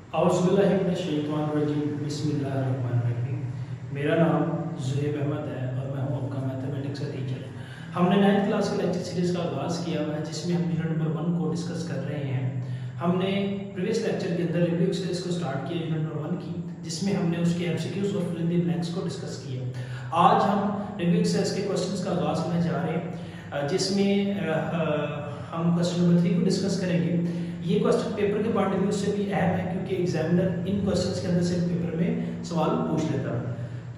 बिस्मिल्लाहिर्रहमानिर्रहीम। मेरा नाम ज़ुहैब अहमद है और मैं हूँ आपका मैथमेटिक्स का टीचर। हमने 9th क्लास के लेक्चर सीरीज़ का आगाज़ किया हुआ है जिसमें हम यूनिट नंबर 1 को डिस्कस कर रहे हैं। हमने प्रीवियस लेक्चर के अंदर रिव्यू एक्सरसाइज को स्टार्ट किया यूनिट नंबर 1 की, जिसमें हमने उसके एमसीक्यूज और फिल इन द ब्लैंक्स को डिस्कस किया। आज हम रिव्यू एक्सरसाइज के क्वेश्चंस का आगाज़ करने जा रहे हैं, जिसमें हम क्वेश्चन नंबर 3 को डिस्कस करेंगे। ये क्वेश्चन पेपर के पॉइंट ऑफ व्यू से भी अहम है क्योंकि एग्जामिनर इन क्वेश्चंस के अंदर से पेपर में सवाल पूछ लेता है।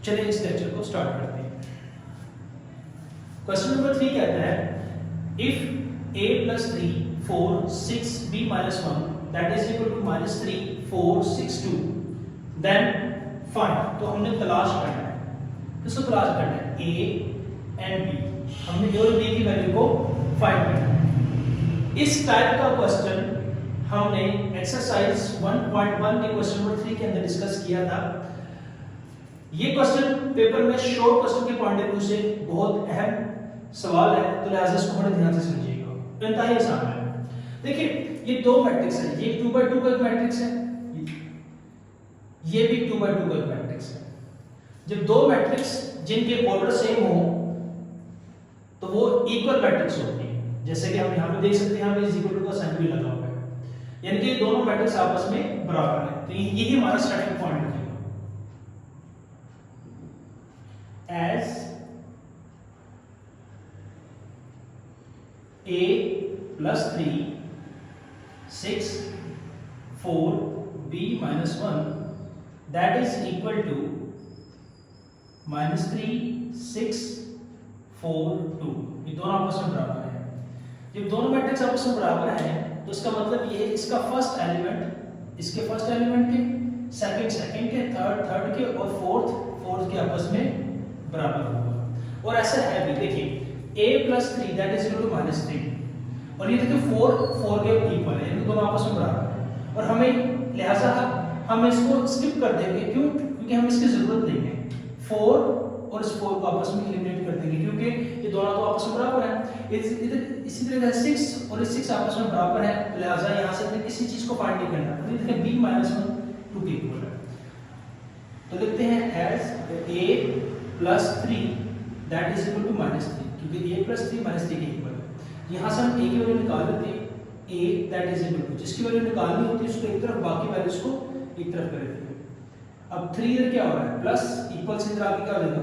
चलिए इस लेक्चर को स्टार्ट करते हैं। क्वेश्चन नंबर 3 कहता है if a plus 3 4 6 b minus 1 that is equal to minus 3 4 6 2 then find। तो हमने तलाश करना है, किसको तलाश करना है? a and b। हमने a और b की वैल्यू को फाइंड करना है। इस टाइप का क्वेश्चन हमने एक्सरसाइज 1.1 के क्वेश्चन नंबर 3 के अंदर डिस्कस किया था। ये क्वेश्चन पेपर में शॉर्ट क्वेश्चन के पॉइंट ऑफ व्यू से बहुत अहम सवाल है, तो लिहाजा इसको बड़े ध्यान से समझिएगा। इंतहाई आसान है। देखिए ये दो मैट्रिक्स है, ये 2x2 का एक मैट्रिक्स है, ये भी 2x2 का एक मैट्रिक्स है। जब दो मैट्रिक्स जिनके ऑर्डर सेम हो तो वो इक्वल मैट्रिक्स होती है। जैसे कि हम यहाँ पे देख सकते हैं, यहाँ पे इज इक्वल टू का साइन भी लगा हुआ है, यानी कि दोनों मैट्रिक्स आपस में बराबर है। तो यही हमारा स्टार्टिंग पॉइंट है। As a plus 3 6 4 b minus 1 that is equal to minus 3 6 4 2। ये दोनों आपस में बराबर हैं। जब दोनों मैट्रिक्स आपस में बराबर हैं तो इसका मतलब ये है इसका फर्स्ट एलिमेंट इसके फर्स्ट एलिमेंट के, सेकंड के, थर्ड के और फोर्थ के आपस में बराबर होगा। और ऐसा है भी, देखिए a plus 3 that is equal to minus 3 और ये देखिए 4 के इक्वल है, यानी दोनों आपस में बराबर है। और हमें लिहाजा हम इसको स्किप कर देंगे, क्यों? क्योंकि हम इसकी जरूरत नहीं है। 4 और इस 4 को आपस में एलिमिनेट कर देंगे क्योंकि ये दोनों तो आपस में बराबर हैं। इसी तरह 6 और 6 आपस में बराबर है, लिहाजा यहाँ से हमें किसी चीज को फाइंड नहीं करना। तो देखिए b minus 1 2 के इक्वल है, तो लिखते हैं as a plus 3 that is equal to minus 3, क्योंकि a plus 3 minus 3 के इक्वल है। यहाँ से हम a की वैल्यू निकाल लेते हैं, a that is equal to, जिसकी वैल्यू निकालनी होती है उसको एक तरफ, बाकी वैल्यूज को एक तरफ कर देते हैं। अब 3 इधर क्या हो रहा है, प्लस इक्वल से इधर आके क्या हो जाएगा,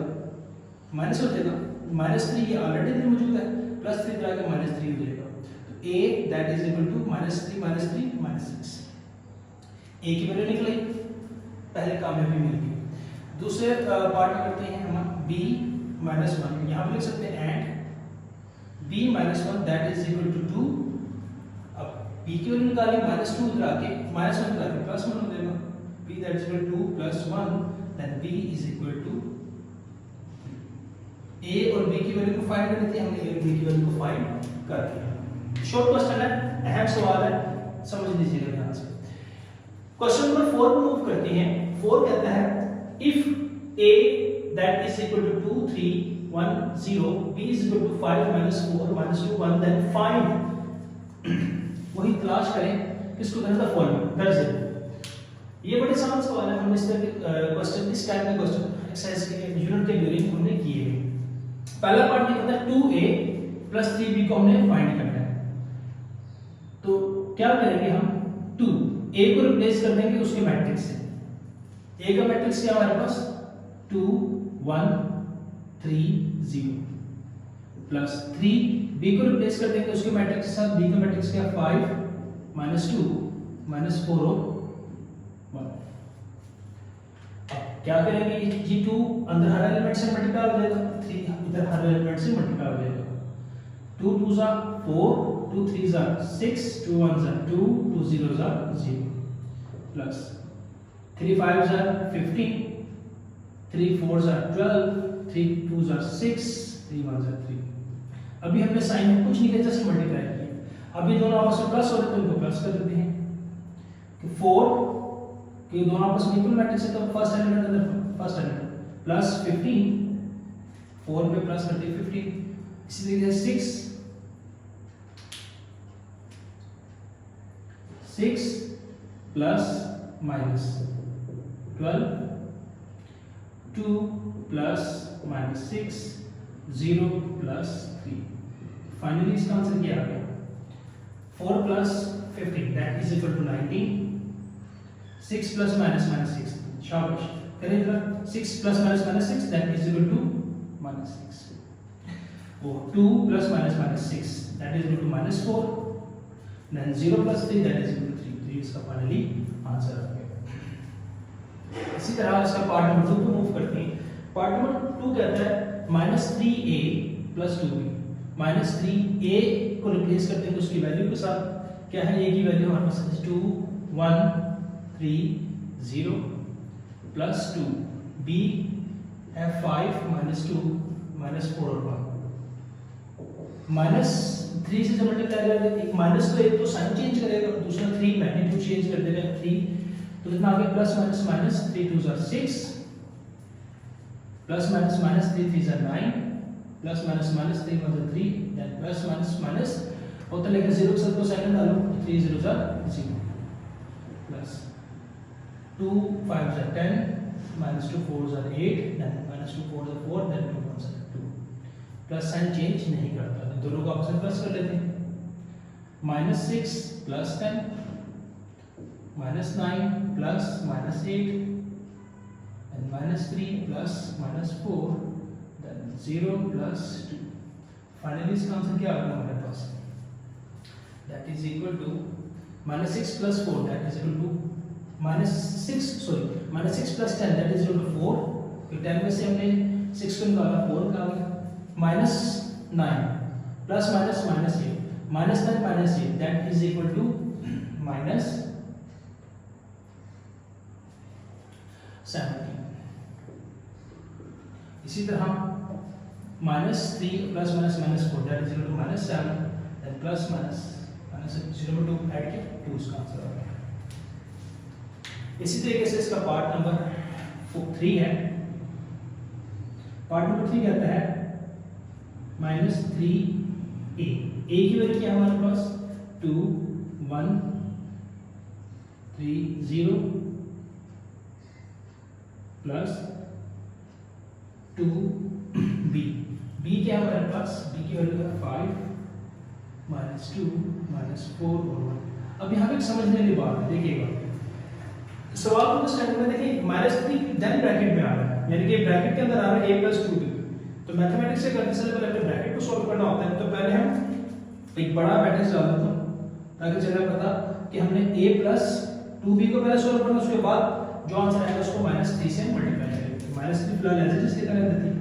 माइनस हो जाएगा। माइनस 3 ये ऑलरेडी इधर मौजूद है, प्लस 3 इधर आके माइनस 3 हो जाएगा। तो a that is equal to -3 -6। a की वैल्यू निकली, पहले कामयाबी मिल गई। दूसरे पार्ट में करते हैं हम b minus 1, यहाँ पे लिख सकते हैं and b minus 1 that is equal to 2। अब b की वैल्यू निकाली, -2 इधर आके -1 इधर आके +1 हो जाएगा। b that is equal to 2 + 1 then b is equal to a और b की वैल्यू को फाइंड करनी थी, हमने a और b की वैल्यू को फाइंड कर दिया। शॉर्ट क्वेश्चन है, अहम सवाल है, समझ लीजिएगा ध्यान से। क्वेश्चन नंबर 4 को मूव करते हैं। 4 कहता है if a that is equal to 2 3 1 0 b is equal to 5 -4 -2 1 then find। वही तलाश करें, किसको करना था, फॉर्मूला दर्ज है। ये बड़े आसान सवाल है, हमने इस तरह के क्वेश्चन, इस टाइप के क्वेश्चन एक्सरसाइज के यूनिट के ड्यूरिंग हमने किए हैं। पहला पार्ट ये कहता है 2a plus 3b को हमने फाइंड करना है। तो क्या करेंगे हम, 2 a को रिप्लेस कर देंगे उसके मैट्रिक्स से। a का मैट्रिक्स क्या हमारे पास 2 1 3 0 प्लस 3 b को रिप्लेस कर देंगे उसके मैट्रिक्स के साथ। b का मैट्रिक्स क्या 5 -2 -4 और 1। अब क्या करेंगे, ये 2 अंदर हर एलिमेंट से मल्टीप्लाई हो जाएगा, 3 इधर हर एलिमेंट से मल्टीप्लाई हो जाएगा। 2 2s are 4 2 3s are 6 2 1s are 2 2 0s are 0 plus 3 5s are 15 3 4s are 12 3 2s are 6 3 1s are 3। अभी हमने साइन में कुछ नहीं किया, जस्ट मल्टीप्लाई किया। अभी दोनों आपस में प्लस हो रहे तो इनको प्लस कर देते हैं कि 4 कि दोनों आपस में इक्वल मैट्रिक्स है, तो फर्स्ट एलिमेंट अंदर फर्स्ट एलिमेंट प्लस 15 4 पे प्लस करते 15। इसी तरीके से 6 plus minus 12, 2 plus minus 6, 0 plus 3। Finally इसका आंसर क्या आ गया? 4 plus 15 that is equal to 19, 6 plus minus minus 6, शाबाश करें जरा, 6 plus minus 6 that is equal to minus 6, वो 2 plus minus 6 that is equal to minus 4, then 0 plus 3 that is equal to 3। तो ये इसका फाइनली आंसर आ गया। इसी तरह इसका पार्ट नंबर 2 को मूव करते हैं। पार्ट नंबर 2 कहता है -3a प्लस 2b। -3a को रिप्लेस करते हैं उसकी वैल्यू के साथ। क्या है a की वैल्यू हमारे पास 2 1 3 0 प्लस 2, b है 5 -2 -4 और 1। -3 से जब मल्टीप्लाई करेंगे, एक माइनस तो एक तो साइन चेंज करेगा, दूसरा 3 मैग्नीट्यूड चेंज कर देगा 3, तो कितना आ गया plus minus minus 3 2 are 6 plus minus minus 3 3 are 9 plus minus minus 3 1 are 3 then plus minus minus होता लेकिन 0 के साथ को साइन डालो 3 0 are 0 plus 2 5 are 10 minus 2 4 are 8 then minus 2 4 are 4 then 2 1 are 2 plus sign change नहीं करता, तो दोनों को आपस में प्लस कर लेते हैं। -6 plus 10 -9 plus -8 and -3 plus -4 then 0 plus 2। Finally इसका आंसर क्या आ गया हमारे पास? That is equal to -6 plus 4 that is equal to -6 plus 10 that is equal to 4। फिर 10 में से हमने 6 को निकाला 4 निकाल गया। -9 plus minus -8 -9 -8 that is equal to -17। इसी तरह -3 plus -4 that is equal to -7 then plus minus 0 2 add किया 2 इसका आंसर आ गया। इसी तरीके से इसका पार्ट नंबर 3 है। पार्ट नंबर 3 कहता है -3a। a की वैल्यू क्या है हमारे पास? 2 1 3 0 प्लस 2b। b क्या है हमारे पास? b की वैल्यू है 5 -2 -4 और 1। अब यहाँ पे समझने वाली बात है, देखिएगा सवाल को स्टैंडर्ड में देखिए -3 देन ब्रैकेट में आ रहा है, यानी कि ब्रैकेट के अंदर आ रहा है a + 2b। तो मैथमेटिक्स से करने से पहले अपने ब्रैकेट को सॉल्व करना होता है। तो पहले हम एक बड़ा मैट्रिक्स डाल देते हैं ताकि चले पता कि हमने a + 2b को पहले सॉल्व करना, उसके बाद जो आंसर आएगा उसको -3 से मल्टीप्लाई करेंगे। -3 फिलहाल एज इट इज लिखा रहता है,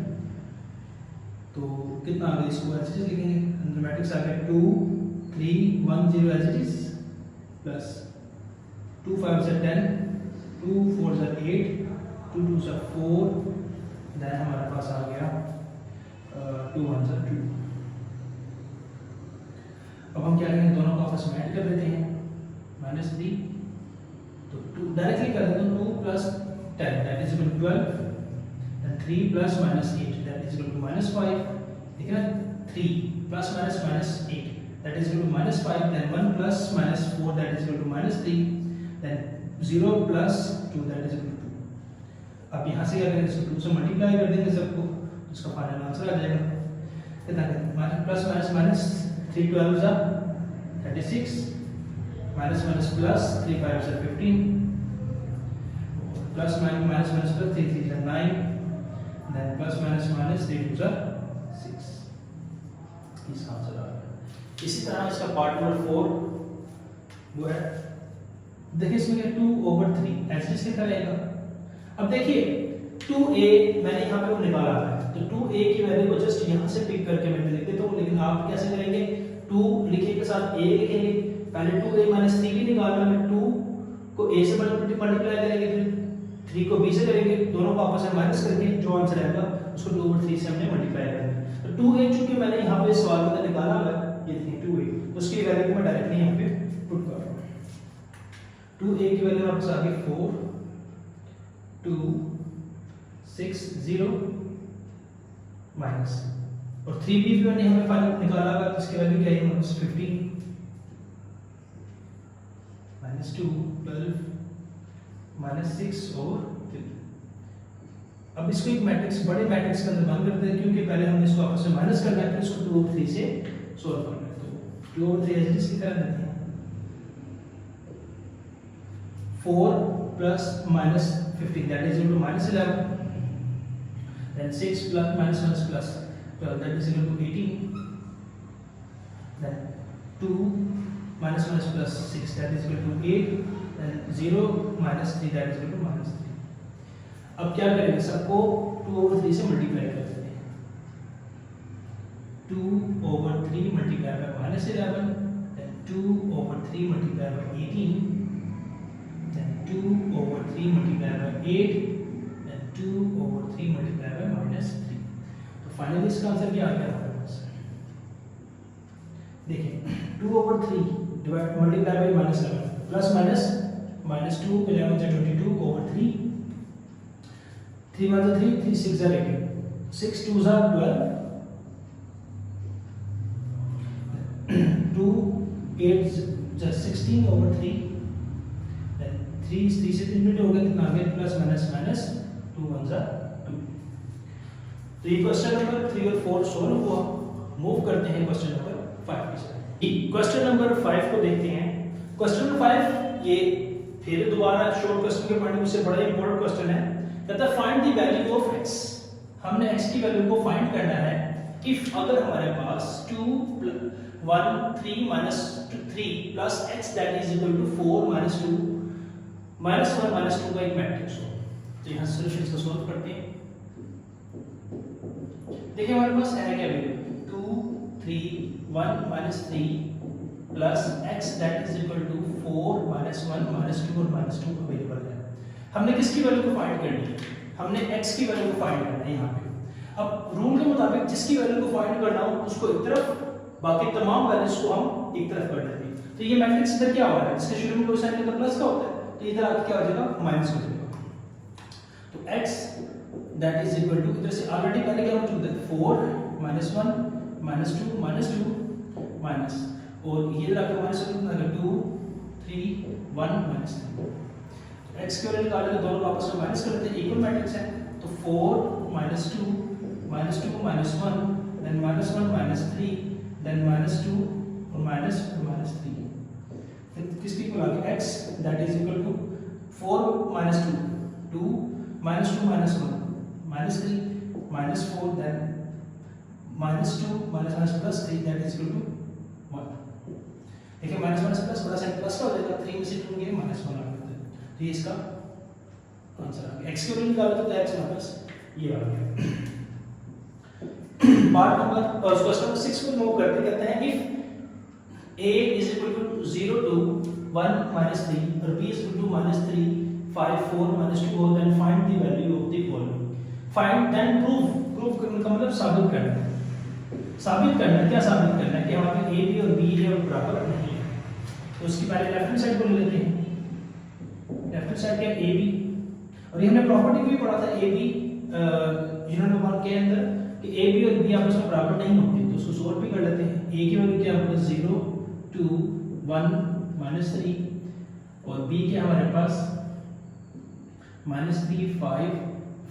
तो कितना आ गया इसको एज इट इज लिखेंगे। अंदर मैट्रिक्स आ गया 2 3 1 0 as it is plus 2 5 are 10 2 4 are 8 2 2 are 4 then हमारे पास आ गया 2 1 are 2। अब हम क्या करेंगे, दोनों को आपस में ऐड कर देते हैं। -3 तो 2 डायरेक्टली कर देते हैं, 2 + 10 that is equal to 12 then 3 + -8 that is equal to -5। ठीक है ना, 3 + -8 that is equal to -5 then 1 + -4 that is equal to -3 then 0 + 2 that is equal to 2। अब यहाँ से क्या करेंगे, इसको 2 से मल्टीप्लाई कर देंगे सबको, इसका फाइनल आंसर आ जाएगा। कितना करें, -3 12 are 36 -+ 3 5 are 15 plus -+ 3 3 are 9 then +- 3 2 are 6। इसका आंसर आ गया। इसी तरह इसका पार्ट नंबर 4 वो है, देखिए इसमें क्या 2/3 ऐसे लिखा रहेगा। अब देखिए 2a मैंने यहाँ पे वो निकाला है, तो 2a की वैल्यू को जस्ट यहाँ से पिक करके मैं लिख देता हूँ, लेकिन आप कैसे करेंगे, 2 लिखे के साथ a लिखेंगे। पहले 2a - 3b निकालना है, 2 को a से मल्टीप्लाई करेंगे, फिर 3 को b से करेंगे, दोनों को आपस में माइनस करके जो आंसर आएगा उसको 2/3 से हमने मल्टीप्लाई करेंगे। तो 2a चूंकि मैंने यहाँ पे सवाल में निकाला है, ये देखिए 2a, उसकी वैल्यू को मैं डायरेक्टली यहाँ पे पुट कर रहा हूँ। 2a की वैल्यू आपके साथ 4 2 6 0 माइनस, और 3b भी मैंने यहाँ पे फाइनल निकाला है, इसकी वैल्यू क्या है -15 -2 12 -6/3। अब इसको एक मैट्रिक्स, बड़े मैट्रिक्स के अंदर बंद करते हैं, क्योंकि पहले हमने इसको आपस में माइनस करना है, फिर इसको 2/3 से सॉल्व करना है। तो 2/3 ऐसे इसकी तरह देते हैं, 4 + -15 that is equal to -11, then 6 + -1 plus 12 that is equal to 18, then 2 -1 plus 6 that is equal to 8, then 0 -3 that is equal to -3। अब क्या करेंगे, सबको 2/3 से मल्टीप्लाई कर देते हैं, 2/3 multiplied by -11, then 2/3 multiplied by 18, then 2/3 multiplied by 8, then 2/3 multiplied by -3। तो finally इसका आंसर क्या आ गया हमारे पास, देखिए 2/3 divide multiply by -11 plus minus -2, 11 × 22/3, 3 × 3 3 6 × 18, 6 2 × 12, 2 8 × 16/3, then 3 से 3 मिनट हो गया, कितना आ गया, प्लस माइनस 2 1 × 2। तो ये क्वेश्चन नंबर 3 और 4 सॉल्व हुआ। मूव करते हैं क्वेश्चन नंबर 5 की तरफ। क्वेश्चन नंबर 5 को देखते हैं। क्वेश्चन नंबर 5 ये फिर दोबारा शॉर्ट क्वेश्चन के पॉइंट से बड़ा इंपॉर्टेंट क्वेश्चन है। कहता है find the value of x। हमने x की वैल्यू को फाइंड करना है इफ अगर हमारे पास 2 1 3 -3 plus x that is equal to 4 -2 -1 -2 का एक मैट्रिक्स हो। तो यहां सॉल्यूशंस को सॉल्व करते हैं। देखिए हमारे पास है क्या value, 2 3 1 -3 plus x that is equal to 4 -1 -2 और -2 अवेलेबल है। हमने किसकी वैल्यू को फाइंड करनी है, हमने x की वैल्यू को फाइंड करना है यहाँ पे। अब रूल के मुताबिक जिसकी वैल्यू को फाइंड करना हो उसको एक तरफ, बाकी तमाम वैल्यूज को हम एक तरफ कर देते हैं। तो ये मैट्रिक्स इधर क्या हो रहा है, इसके शुरू में कोई साइन इधर प्लस का होता है, तो इधर आके क्या हो जाएगा, माइनस हो जाएगा। तो x that is equal to, इधर से ऑलरेडी पहले क्या हो चुका है, 4 -1 -2 माइनस, और ये इधर आके माइनस कितना है, 2 3 1 -3। x की वैल्यू निकालने के दोनों को आपस में माइनस कर देते हैं, इक्वल मैट्रिक्स है। तो 4 -2 -1 then -1 -3 then -2 और -3। फिर किसकी इक्वल आ गया, x that is equal to 4 -2 2 -2 -1 -3 -4 then -2 -3 that is equal to 1। देखिए माइनस बड़ा साइन प्लस का हो जाएगा, 3 में से 2 गए -1 आ गया। तो ये इसका आंसर आ गया। x की वैल्यू निकालो तो x वापस ये आ गया। पार्ट नंबर क्वेश्चन नंबर 6 को मूव करते कहते हैं if a is equal to 0 to 1 -3 और b is equal to -3 5 4 -2 then find the value of the following। find then prove करने का मतलब साबित करना है। साबित करना है, क्या साबित करना है कि हमारे पास a b और b है और बराबर नहीं है। तो उसकी पहले लेफ्ट हैंड साइड को ले लेते हैं। लेफ्ट हैंड साइड क्या है, a b, और ये हमने प्रॉपर्टी भी पढ़ा था a b यूनिट नंबर 1 के अंदर कि a b और b आपस में बराबर नहीं होते। तो उसको सॉल्व भी कर लेते हैं। a की वैल्यू क्या है, 0 2 1 -3 और b क्या हमारे पास -3 5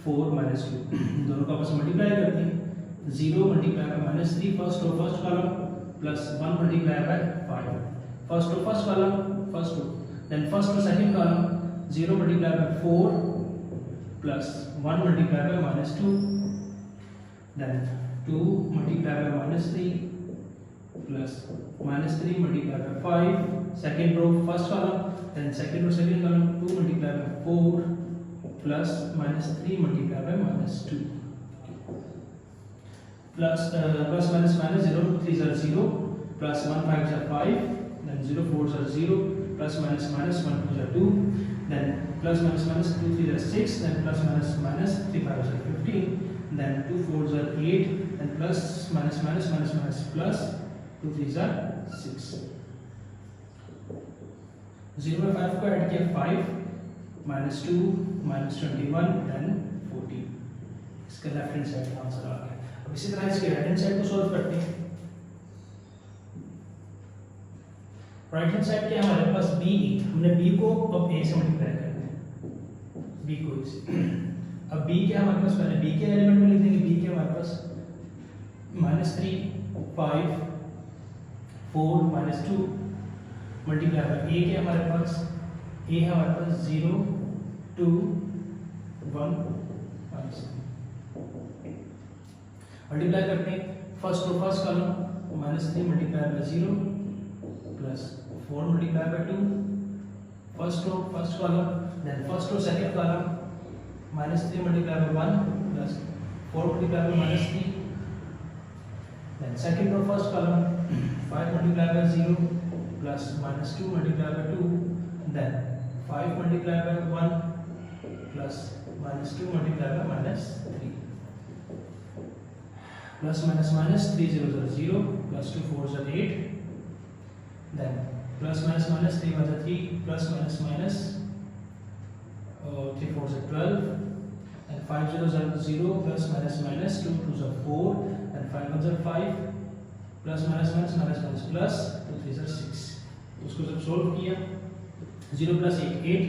4 -2। दोनों को आपस में मल्टीप्लाई करते हैं। 0 multiply by -3 first column plus 1 multiply by 5 first column first row, then first और second column 0 multiply by 4 plus 1 multiply by -2 then 2 multiplied by -3 plus -3 multiplied by 5 second row first column then second row second column 2 multiplied by 4 plus -3 multiplied by -2 plus minus 0 3 are 0 plus 1 5 are 5 then 0 4 are 0 plus minus 1 2 are 2 then plus minus 2 3 are 6 then plus minus 3 5 are 15 then 2 4s are 8 and plus minus plus 2 3s are 6। 0 में 5 को add किया 5 -2 -21 then 14। इसका left hand side का answer आ गया। अब इसी तरह इसके राइट हैंड साइड को सॉल्व करते हैं। राइट हैंड साइड क्या है हमारे पास b, हमने b को अब a से मल्टीप्लाई करना है। बी को इसी अब बी क्या हमारे पास, पहले बी के एलिमेंट में लिख देंगे। बी के हमारे पास -3 5 4 -2 मल्टीप्लाई बाय ए के हमारे पास ए है हमारे पास 0 2 1 मल्टीप्लाई करते हैं first row first column -3 multiply by 0 plus 4 multiply by 2 first row first column, then first row second column -3 multiply by 1 plus 4 multiply by -3, then second row first column 5 multiply by 0 plus -2 multiply by 2, then 5 multiply by 1 plus -2 multiply by -3 plus minus minus 3 0 0 0 plus 2 4 8, then plus minus minus 3 1 3 plus minus minus 3 4 12, and 5 0 0 0 plus minus minus 2 2 are 4, and 5 1 are 5 plus minus minus minus minus plus 2 3 are 6। उसको जब solve किया 0 plus 8 8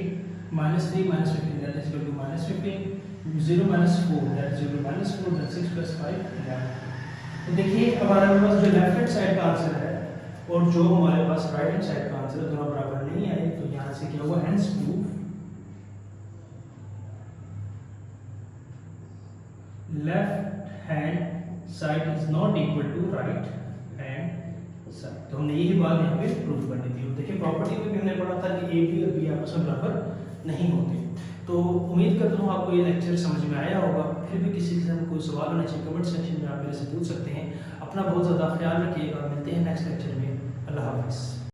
minus 3 minus 15 that is equal to minus 15, 0 minus 4 that is equal to minus 4, then 6 plus 5 1। तो देखिए हमारे पास जो left hand side का answer है और जो हमारे पास राइट हैंड साइड का आंसर है दोनों बराबर नहीं आए, तो यहाँ से क्या हुआ, hence proof left hand side is not equal to right hand side. तो हमने यही बात यहाँ पे प्रूव करनी थी। देखिए प्रॉपर्टी में भी हमने पढ़ा था कि ए बी और बी आपस में बराबर नहीं होते। तो उम्मीद करता हूँ आपको ये लेक्चर समझ में आया होगा। फिर भी किसी किस्म का कोई सवाल होना चाहिए कमेंट सेक्शन में आप मेरे से पूछ सकते हैं। अपना बहुत ज़्यादा ख्याल रखिएगा, मिलते हैं नेक्स्ट लेक्चर में। अल्लाह हाफिज़।